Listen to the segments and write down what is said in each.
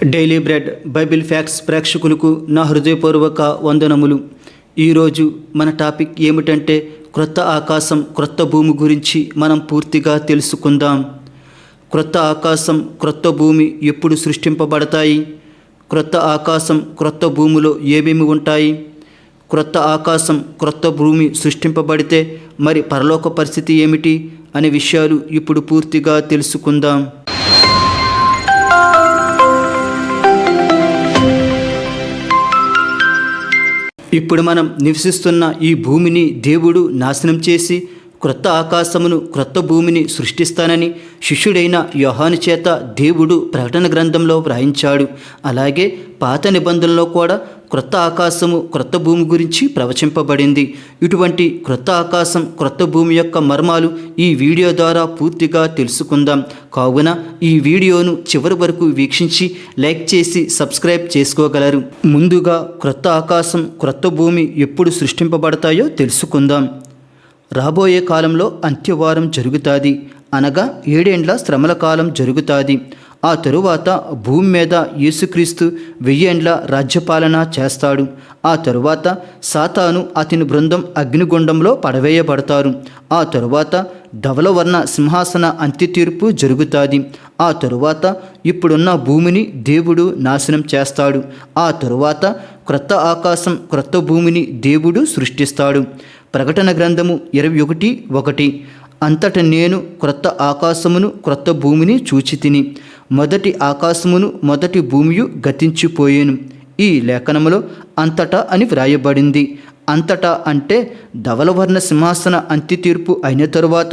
Daily bread Bible facts ప్రేక్షకులకు నా హృదయపూర్వక వందనములు. ఈరోజు మన టాపిక్ ఏమిటంటే క్రొత్త ఆకాశం క్రొత్త భూమి గురించి మనం పూర్తిగా తెలుసుకుందాం. క్రొత్త ఆకాశం క్రొత్త భూమి ఎప్పుడు సృష్టింపబడతాయి? క్రొత్త ఆకాశం క్రొత్త భూమిలో ఏమేమి ఉంటాయి? క్రొత్త ఆకాశం క్రొత్త భూమి సృష్టింపబడితే మరి పరలోక పరిస్థితి ఏమిటి అనే విషయాలు ఇప్పుడు పూర్తిగా తెలుసుకుందాం. ఇప్పుడు మనం నివసిస్తున్న ఈ భూమిని దేవుడు నాశనం చేసి క్రొత్త ఆకాశమును క్రొత్త భూమిని సృష్టిస్తానని శిష్యుడైన యోహాను చేత దేవుడు ప్రకటన గ్రంథంలో వ్రాయించాడు. అలాగే పాత నిబంధనలో కూడా క్రొత్త ఆకాశము క్రొత్త భూమి గురించి ప్రవచింపబడింది. ఇటువంటి క్రొత్త ఆకాశం క్రొత్త భూమి యొక్క మర్మాలు ఈ వీడియో ద్వారా పూర్తిగా తెలుసుకుందాం. కావున ఈ వీడియోను చివరి వరకు వీక్షించి లైక్ చేసి సబ్స్క్రైబ్ చేసుకోగలరు. ముందుగా క్రొత్త ఆకాశం క్రొత్త భూమి ఎప్పుడు సృష్టింపబడతాయో తెలుసుకుందాం. రాబోయే కాలంలో అంత్యవారం జరుగుతుంది, అనగా 7 ఏండ్ల శ్రమల కాలం జరుగుతుంది. ఆ తరువాత భూమి మీద యేసుక్రీస్తు 1000 ఏండ్ల రాజ్యపాలన చేస్తాడు. ఆ తరువాత సాతాను అతని బృందం అగ్నిగుండంలో పడవేయబడతారు. ఆ తరువాత ధవలవర్ణ సింహాసన అంత్యతీర్పు జరుగుతుంది. ఆ తరువాత ఇప్పుడున్న భూమిని దేవుడు నాశనం చేస్తాడు. ఆ తరువాత క్రొత్త ఆకాశం క్రొత్త భూమిని దేవుడు సృష్టిస్తాడు. ప్రకటన గ్రంథము 21:1 అంతట నేను క్రొత్త ఆకాశమును క్రొత్త భూమిని చూచితిని. మొదటి ఆకాశమును మొదటి భూమియు గతించిపోయేను. ఈ లేఖనములో అంతటా అని వ్రాయబడింది. అంతటా అంటే ధవలవర్ణ సింహాసన అంత్యతీర్పు అయిన తరువాత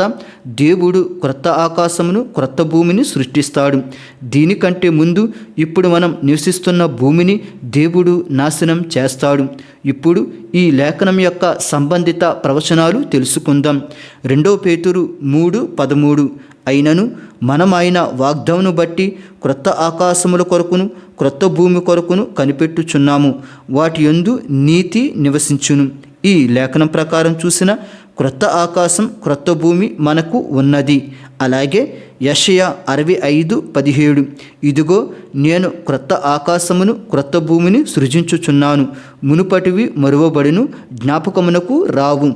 దేవుడు క్రొత్త ఆకాశమును క్రొత్త భూమిని సృష్టిస్తాడు. దీనికంటే ముందు ఇప్పుడు మనం నివసిస్తున్న భూమిని దేవుడు నాశనం చేస్తాడు. ఇప్పుడు ఈ లేఖనం యొక్క సంబంధిత ప్రవచనాలు తెలుసుకుందాం. 2 పేతురు 3:13 అయినను మనం ఆయన వాగ్దానం బట్టి క్రొత్త ఆకాశముల కొరకును క్రొత్త భూమి కొరకును కనిపెట్టుచున్నాము. వాటి యందు నీతి నివసించును. ఈ లేఖనం ప్రకారం చూసిన క్రొత్త ఆకాశం క్రొత్త భూమి మనకు ఉన్నది. అలాగే యెషయా 65:17 ఇదిగో నేను క్రొత్త ఆకాశమును క్రొత్త భూమిని సృజించుచున్నాను, మునుపటివి మరువబడును, జ్ఞాపకమునకు రావు.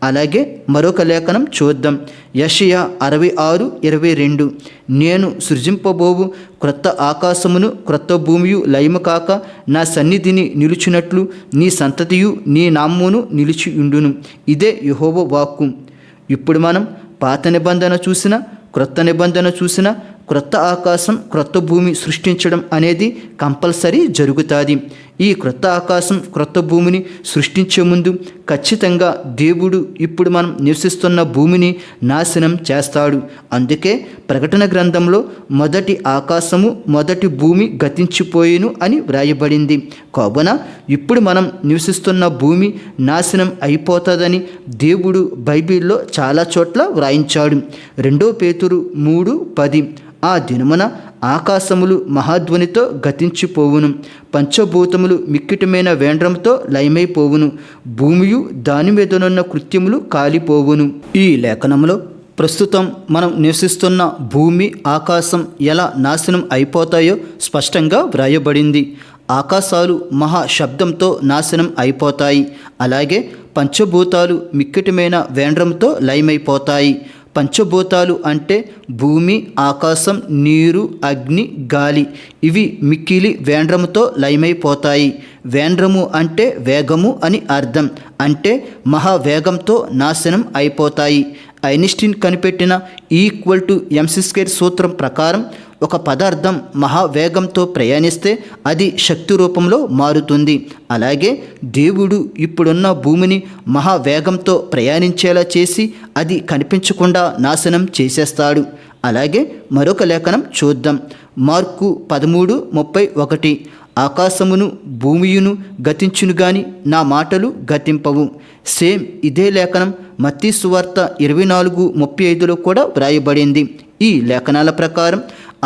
అలాగే మరొక లేఖనం చూద్దాం. యెషయా 66:22 నేను సృజింపబోవు క్రొత్త ఆకాశమును క్రొత్త భూమియు లయము కాక నా సన్నిధిని నిలుచున్నట్లు నీ సంతతియు నీ నామమును నిలిచి ఉండును. ఇదే యెహోవా వాక్కు. ఇప్పుడు మనం పాత నిబంధన చూసిన క్రొత్త నిబంధన చూసిన క్రొత్త ఆకాశం క్రొత్త భూమి సృష్టించడం అనేది కంపల్సరీ జరుగుతుంది. ఈ క్రొత్త ఆకాశం క్రొత్త భూమిని సృష్టించే ముందు ఖచ్చితంగా దేవుడు ఇప్పుడు మనం నివసిస్తున్న భూమిని నాశనం చేస్తాడు. అందుకే ప్రకటన గ్రంథంలో మొదటి ఆకాశము మొదటి భూమి గతించిపోయేను అని వ్రాయబడింది. కావున ఇప్పుడు మనం నివసిస్తున్న భూమి నాశనం అయిపోతుందని దేవుడు బైబిల్లో చాలా చోట్ల వ్రాయించాడు. 2 పేతురు 3:10 ఆ దినమున ఆకాశములు మహాధ్వనితో గతించిపోవును, పంచభూతములు మిక్కిటమైన వేండ్రంతో లయమైపోవును, భూమియు దాని మీదనున్న కృత్యములు కాలిపోవును. ఈ లేఖనంలో ప్రస్తుతం మనం నివసిస్తున్న భూమి ఆకాశం ఎలా నాశనం అయిపోతాయో స్పష్టంగా వ్రాయబడింది. ఆకాశాలు మహా శబ్దంతో నాశనం అయిపోతాయి. అలాగే పంచభూతాలు మిక్కిటమైన వేండ్రంతో లయమైపోతాయి. పంచభూతాలు అంటే భూమి, ఆకాశం, నీరు, అగ్ని, గాలి. ఇవి మిక్కిలి వేండ్రముతో లయమైపోతాయి. వేండ్రము అంటే వేగము అని అర్థం. అంటే మహావేగంతో నాశనం అయిపోతాయి. ఐన్స్టీన్ కనిపెట్టిన E=mc² సూత్రం ప్రకారం ఒక పదార్థం మహావేగంతో ప్రయాణిస్తే అది శక్తి రూపంలో మారుతుంది. అలాగే దేవుడు ఇప్పుడున్న భూమిని మహావేగంతో ప్రయాణించేలా చేసి అది కనిపించకుండా నాశనం చేసేస్తాడు. అలాగే మరొక లేఖనం చూద్దాం. మార్కు 13:31 ఆకాశమును భూమియును గతించును గాని నా మాటలు గతింపవు. సేమ్ ఇదే లేఖనం మత్తయి సువార్త 24:35లో కూడా వ్రాయబడింది. ఈ లేఖనాల ప్రకారం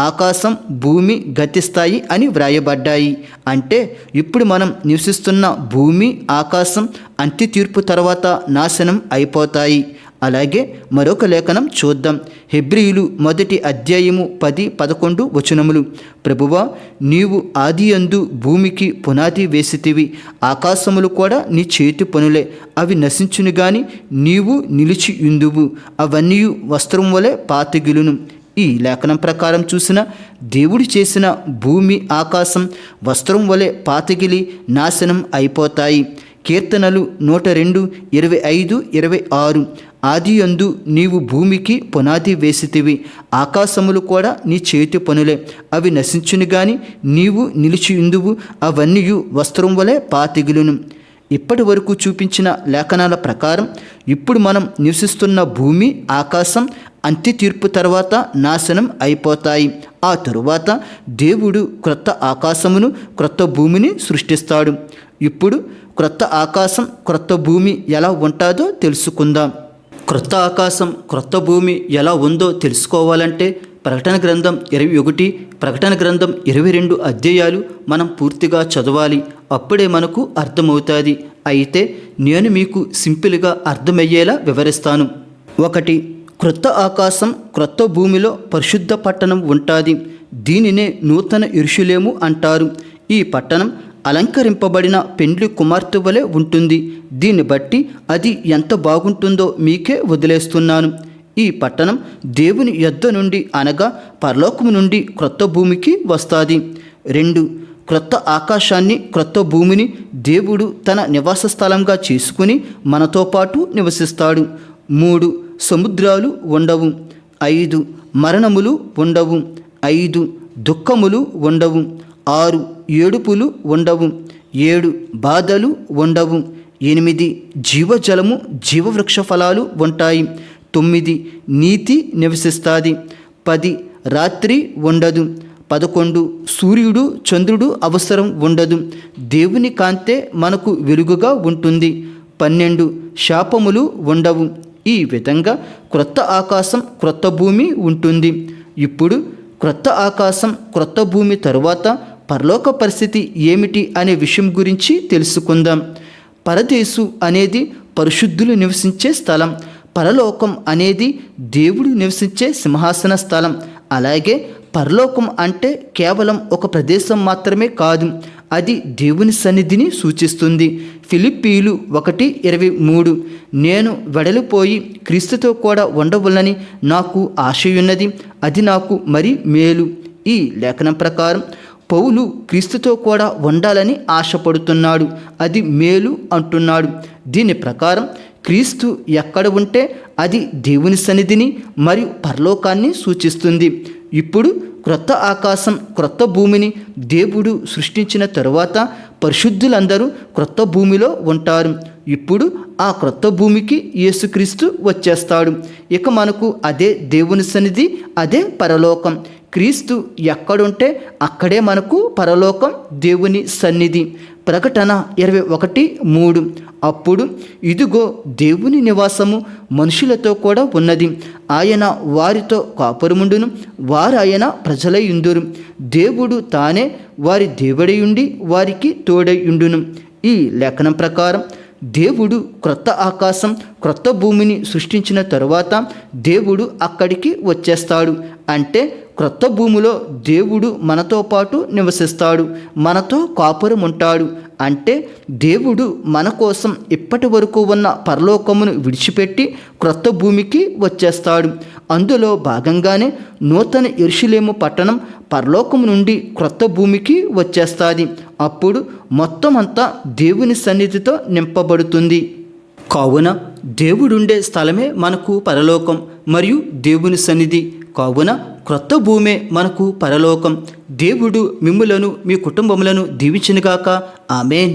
ఆకాశం భూమి గతిస్తాయి అని వ్రాయబడ్డాయి. అంటే ఇప్పుడు మనం నివసిస్తున్న భూమి ఆకాశం అంత్య తీర్పు తర్వాత నాశనం అయిపోతాయి. అలాగే మరొక లేఖనం చూద్దాం. హెబ్రీయులు 1:10-11 ప్రభువా, నీవు ఆదియందు భూమికి పునాది వేసితివి, ఆకాశములు కూడా నీ చేతి పనులే, అవి నశించును గాని నీవు నిలిచి యుందువు, అవన్నీ వస్త్రం వలె పాతగిలును. ఈ లేఖనం ప్రకారం చూసిన దేవుడు చేసిన భూమి ఆకాశం వస్త్రం వలె పాతగిలి నాశనం అయిపోతాయి. కీర్తనలు 102:25-26 ఆదియందు నీవు భూమికి పునాది వేసితివి, ఆకాశములు కూడా నీ చేతి పనులే, అవి నశించును గాని నీవు నిలిచియుందువు, అవన్నీ వస్త్రం వలె పాతిగిలును. ఇప్పటి వరకు చూపించిన లేఖనాల ప్రకారం ఇప్పుడు మనం నివసిస్తున్న భూమి ఆకాశం అంత్య తీర్పు తర్వాత నాశనం అయిపోతాయి. ఆ తరువాత దేవుడు క్రొత్త ఆకాశమును క్రొత్త భూమిని సృష్టిస్తాడు. ఇప్పుడు క్రొత్త ఆకాశం క్రొత్త భూమి ఎలా ఉంటుందో తెలుసుకుందాం. క్రొత్త ఆకాశం క్రొత్త భూమి ఎలా ఉందో తెలుసుకోవాలంటే ప్రకటన గ్రంథం 21, ప్రకటన గ్రంథం 22 అధ్యాయాలు మనం పూర్తిగా చదవాలి. అప్పుడే మనకు అర్థమవుతుంది. అయితే నేను మీకు సింపుల్గా అర్థమయ్యేలా వివరిస్తాను. 1. క్రొత్త ఆకాశం క్రొత్త భూమిలో పరిశుద్ధ పట్టణం ఉంటుంది. దీనినే నూతన యెరూషలేము అంటారు. ఈ పట్టణం అలంకరింపబడిన పెండ్లి కుమార్తె వలె ఉంటుంది. దీన్ని బట్టి అది ఎంత బాగుంటుందో మీకే వదిలేస్తున్నాను. ఈ పట్టణం దేవుని యొద్ద నుండి అనగా పరలోకము నుండి క్రొత్త భూమికి వస్తుంది. 2. క్రొత్త ఆకాశాన్ని క్రొత్త భూమిని దేవుడు తన నివాస స్థలంగా చేసుకుని మనతో పాటు నివసిస్తాడు. 3. సముద్రాలు ఉండవు. 5. మరణములు ఉండవు. 5. దుఃఖములు ఉండవు. 6. ఏడుపులు ఉండవు. 7. బాధలు ఉండవు. 8. జీవజలము జీవవృక్ష ఫలాలు ఉంటాయి. 9. నీతి నివసిస్తుంది. 10. రాత్రి ఉండదు. 11. సూర్యుడు చంద్రుడు అవసరం ఉండదు. దేవుని కాంతే మనకు వెలుగుగా ఉంటుంది. 12. శాపములు ఉండవు. ఈ విధంగా క్రొత్త ఆకాశం క్రొత్త భూమి ఉంటుంది. ఇప్పుడు క్రొత్త ఆకాశం క్రొత్త భూమి తరువాత పరలోక పరిస్థితి ఏమిటి అనే విషయం గురించి తెలుసుకుందాం. పరదేశు అనేది పరిశుద్ధులు నివసించే స్థలం. పరలోకం అనేది దేవుడు నివసించే సింహాసన స్థలం. అలాగే పరలోకం అంటే కేవలం ఒక ప్రదేశం మాత్రమే కాదు, అది దేవుని సన్నిధిని సూచిస్తుంది. ఫిలిప్పీయులు 1:23 నేను వెడలిపోయి క్రీస్తుతో కూడా ఉండవలనని నాకు ఆశయున్నది, అది నాకు మరి మేలు. ఈ లేఖనం ప్రకారం పౌలు క్రీస్తుతో కూడా ఉండాలని ఆశపడుతున్నాడు, అది మేలు అంటున్నాడు. దీని ప్రకారం క్రీస్తు ఎక్కడ ఉంటే అది దేవుని సన్నిధిని మరియు పరలోకాన్ని సూచిస్తుంది. ఇప్పుడు క్రొత్త ఆకాశం క్రొత్త భూమిని దేవుడు సృష్టించిన తరువాత పరిశుద్ధులందరూ క్రొత్త భూమిలో ఉంటారు. ఇప్పుడు ఆ క్రొత్త భూమికి యేసుక్రీస్తు వచ్చేస్తాడు. ఇక మనకు అదే దేవుని సన్నిధి, అదే పరలోకం. క్రీస్తు ఎక్కడుంటే అక్కడే మనకు పరలోకం, దేవుని సన్నిధి. ప్రకటన 21:3 అప్పుడు ఇదిగో దేవుని నివాసము మనుషులతో కూడా ఉన్నది, ఆయన వారితో కాపురముండును, వారు ఆయన ప్రజలై యుందురు, దేవుడు తానే వారి దేవుడయుండి వారికి తోడయుండును. ఈ లేఖనం ప్రకారం దేవుడు క్రొత్త ఆకాశం క్రొత్త భూమిని సృష్టించిన తరువాత దేవుడు అక్కడికి వచ్చేస్తాడు. అంటే క్రొత్త భూమిలో దేవుడు మనతో పాటు నివసిస్తాడు, మనతో కాపురం ఉంటాడు. అంటే దేవుడు మన కోసం ఇప్పటి వరకు ఉన్న పరలోకమును విడిచిపెట్టి క్రొత్త భూమికి వచ్చేస్తాడు. అందులో భాగంగానే నూతన యెరూషలేము పట్టణం పరలోకము నుండి క్రొత్త భూమికి వచ్చేస్తుంది. అప్పుడు మొత్తం అంతా దేవుని సన్నిధితో నింపబడుతుంది. కావున దేవుడుండే స్థలమే మనకు పరలోకం మరియు దేవుని సన్నిధి. కావున క్రొత్త భూమే మనకు పరలోకం. దేవుడు మిమ్ములను మీ కుటుంబములను దీవించునుగాక. ఆమేన్.